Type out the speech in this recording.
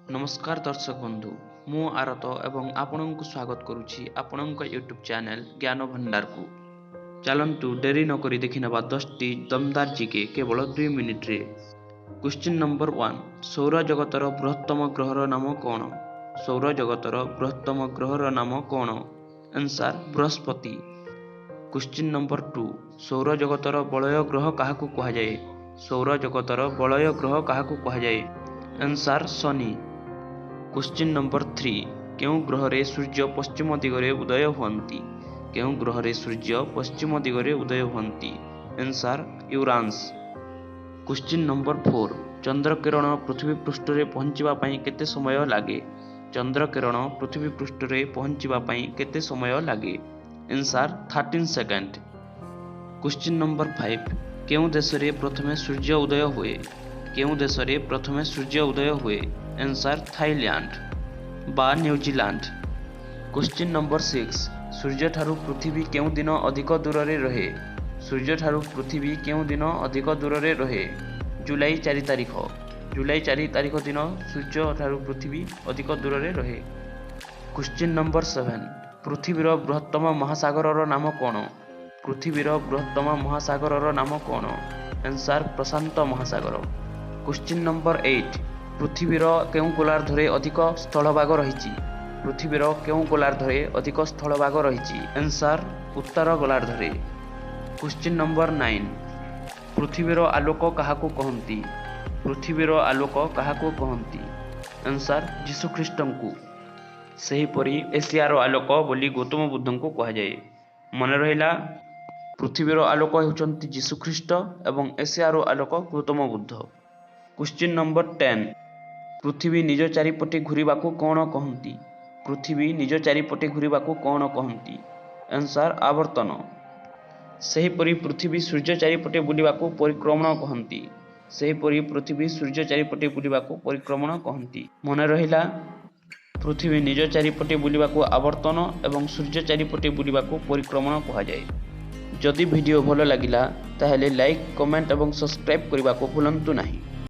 नमस्कार दर्शक बंधु मु आरत एवं आपणଙ୍କୁ स्वागत करुछि आपणଙ୍କ यूट्यूब चैनल ज्ञान भंडार को। चलंतु डेरी नकरी देखिनबा 10टी दमदार जीके केवल 2 मिनिट रे। क्वेश्चन नंबर 1 सौर जगतर बृहत्तम ग्रहर नाम कौन? सौर जगतर बृहत्तम ग्रहर नाम कौन? आंसर बृहस्पति। क्वेश्चन नंबर 2 सौर जगतर बलय ग्रह काहाकू कहा जाए? सौर जगतर बलय ग्रह काहाकू कहा जाए? आंसर शनि। क्वेश्चन नंबर 3 केउं ग्रह रे सूर्य पश्चिम दिगरे उदय हुअन्ति? केउं ग्रह रे सूर्य पश्चिम दिगरे उदय हुअन्ति? Answer Uranus. क्वेश्चन नंबर 4 चंद्र किरण पृथ्वी पृष्ठ रे पहुंचीबा पई केते समय लागे? चंद्र किरण पृथ्वी पृष्ठ रे पहुंचीबा पई केते समय लागे? Answer 13 second. क्वेश्चन नंबर 5 केउं देश रे प्रथमे सूर्य उदय हुए? केउं देश रे प्रथमे सूर्य उदय हुए? आंसर थाईलैंड बा न्यूजीलैंड। क्वेश्चन नंबर 6 सूर्य ठारू पृथ्वी केउं दिन अधिक दूर रे रहे? सूर्य ठारू पृथ्वी केउं दिन अधिक दूर रे रहे? जुलाई 4 तारिख। जुलाई 4 तारिख दिन सूर्य ठारू पृथ्वी अधिक दूर रे रहे। क्वेश्चन नंबर 7 पृथ्वीर बृहत्तम महासागर नाम कौन? पृथ्वीर बृहत्तम महासागर नाम कौन? आंसर प्रशांत महासागर। क्वेश्चन नंबर 8 पृथ्वीर केउं गोलार्धरे अधिक स्थलभाग रहिछि? पृथ्वीर केउं गोलार्धरे अधिक स्थलभाग रहिछि? आंसर उत्तर गोलार्धरे। क्वेश्चन नंबर 9 पृथ्वीर आलोक काहाकू कहन्ति? पृथ्वीर आलोक काहाकू कहन्ति? आंसर जीशुख्रीष्टଙ୍କୁ। सेहीपरि एशियार आलोक बोली गौतम बुद्धଙ୍କୁ कुहाଯାଏ। मने रहिला पृथ्वीर आलोक हेउचन्ति जीशुख्रीष्ट एवं एशियार आलोक गौतम बुद्ध। क्वेश्चन नंबर 10 पृथ्वी निज चारिपटे घूरिबाकू कौन कहन्ति? पृथ्वी निज चारिपटे घूरिबाकू कौन कहन्ति? आंसर आवर्तन। सेहीपरि पृथ्वी सूर्य चारिपटे बुलिबाकू परिक्रमण कहन्ति। सेहीपरि पृथ्वी सूर्य चारिपटे बुलिबाकू परिक्रमण कहन्ति। मने रहिला पृथ्वी निज चारिपटे बुलिबाकू आवर्तन एवं सूर्य चारिपटे बुलिबाकू परिक्रमण कहाଯାଏ। जदि वीडियो भल लागिला ताहेले लाइक कमेंट एवं सब्सक्राइब करने को भूलंतु नहीं।